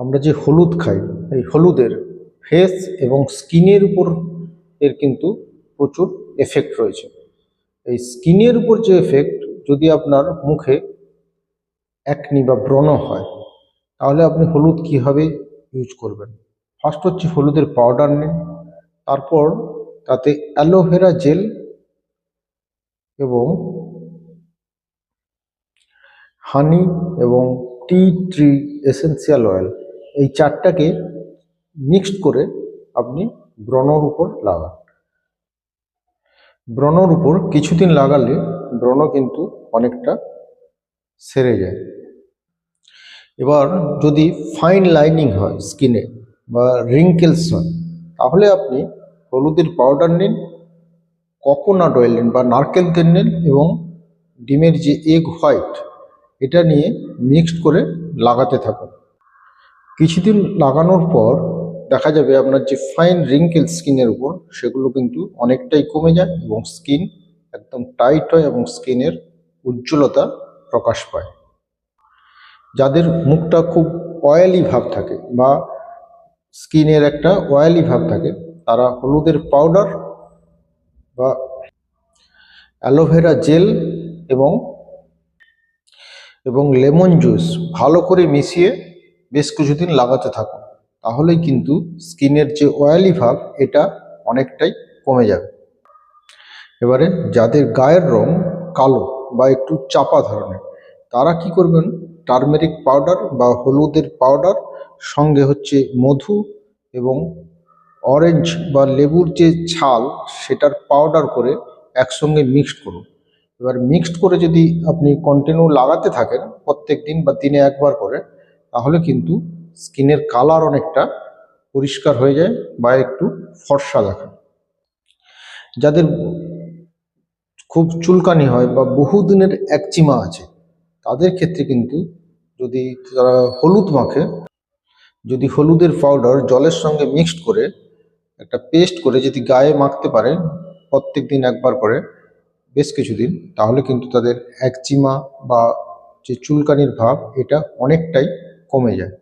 আমরা যে হলুদ খাই, এই হলুদের ফেস এবং স্কিনের উপর এর কিন্তু প্রচুর এফেক্ট রয়েছে। এই স্কিনের উপর যে এফেক্ট, যদি আপনার মুখে একনি বা ব্রণ হয়, তাহলে আপনি হলুদ কীভাবে ইউজ করবেন। ফার্স্ট হচ্ছে হলুদের পাউডার নিন, তারপর তাতে অ্যালোভেরা জেল এবং হানি এবং টি ট্রি এসেন্সিয়াল অয়েল, এই চারটাকে মিক্সড করে আপনি ব্রণর উপর লাগান। ব্রণর উপর কিছুদিন লাগালে ব্রণ কিন্তু অনেকটা সেরে যায়। এবার যদি ফাইন লাইনিং হয় স্কিনে বা রিঙ্কেলস হয়, তাহলে আপনি হলুদের পাউডার নিন, কোকোনাট অয়েল নিন বা নারকেল তেল নিন এবং ডিমের যে এগ হোয়াইট, এটা নিয়ে মিক্সড করে লাগাতে থাকুন। কিছুদিন লাগানোর পর দেখা যাবে আপনার যে ফাইন রিঙ্কেল স্কিনের উপর, সেগুলো কিন্তু অনেকটাই কমে যায় এবং স্কিন একদম টাইট হয় এবং স্কিনের উজ্জ্বলতা প্রকাশ পায়। যাদের মুখটা খুব অয়েলি ভাব থাকে বা স্কিনের একটা অয়েলি ভাব থাকে, তারা হলুদের পাউডার বা অ্যালোভেরা জেল এবং লেমন জুস ভালো করে মিশিয়ে বেশ কিছুদিন লাগাতে থাকুন। তাহলেই কিন্তু স্কিনের যে অয়েলি ভাব, এটা অনেকটাই কমে যাবে। এবারে যাদের গায়ের রং কালো বা একটু চাপা ধরনের, তারা কি করবেন, টারমেরিক পাউডার বা হলুদের পাউডার সঙ্গে হচ্ছে মধু এবং অরেঞ্জ বা লেবুর যে ছাল, সেটার পাউডার করে একসঙ্গে মিক্সড করুন। এবার মিক্সড করে যদি আপনি কন্টিনিউ লাগাতে থাকেন প্রত্যেক দিন বা দিনে একবার করে, তাহলে কিন্তু স্কিনের কালার অনেকটা পরিষ্কার হয়ে যায় বা একটু ফর্সা দেখায়। যাদের খুব চুলকানি হয় বা বহুদিনের একজিমা আছে, তাদের ক্ষেত্রে কিন্তু যদি তারা হলুদ মাখে, যদি হলুদের পাউডার জলের সঙ্গে মিক্সড করে একটা পেস্ট করে যদি গায়ে মাখতে পারে প্রত্যেক দিন একবার করে বেশ কিছুদিন, তাহলে কিন্তু তাদের একজিমা বা যে চুলকানির ভাব, এটা অনেকটাই কমে যায়।